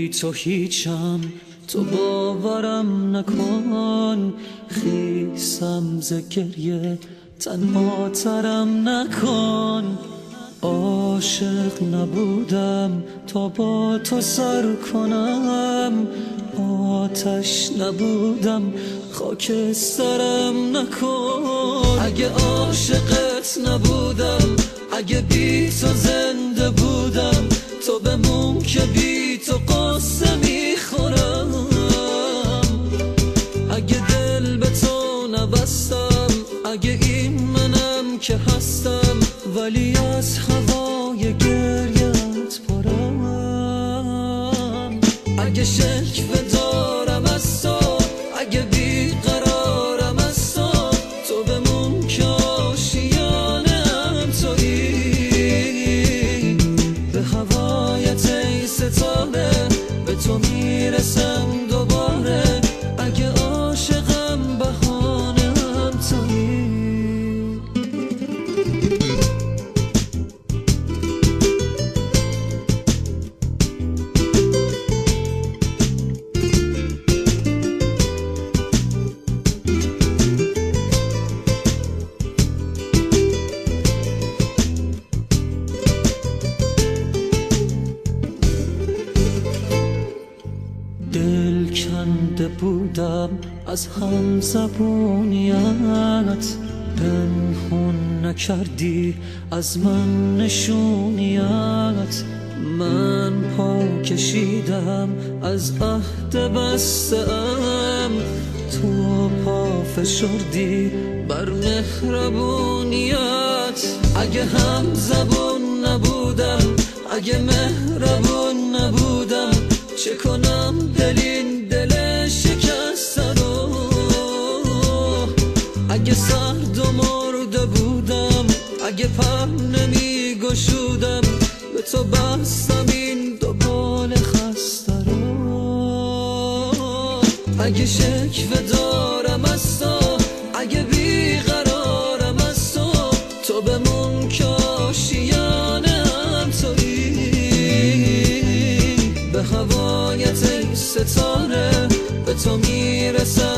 بی تو هیچم، تو باورم نکن. خیسم ز گریه تنها ترم نکن. عاشق نبودم تا با تو سر کنم، آتش نبودم خاکسترم نکن. اگه عاشقت نبودم، اگه بی تو زنده بودم، تو بمون که بی تو قصه میخورم. اگه دل به تو نبستم، اگه این منم که هستم، ولی از هوای گریت پرم. اگه شکوه دارم از تو، اگه بیقرارم از تو، تو بمون که آشیانم تویی. به هوایت ای ستاره، به تو میرسم دوباره. اگه عاشقم بهانم تویی. دل کنده بودم از هم زبونیت، پنهون نکردی از من نشونیت. من پا کشیدم از عهد بسته‌ام، تو پا فشردی بر مهربونیت. اگه هم زبون نبودم، اگه مهربون نبودم، چه کنم دل این دل شکسته رو؟ اگه سرد و مرده بودم، اگه پر نمی گشودم، به تو بستم این دو بال خسته رو. اگه شکوه دارم از تو، اگه بیقرارم از تو، تو بمون که آشیانم تویی. به هوایت ای ستاره، به تو میرسم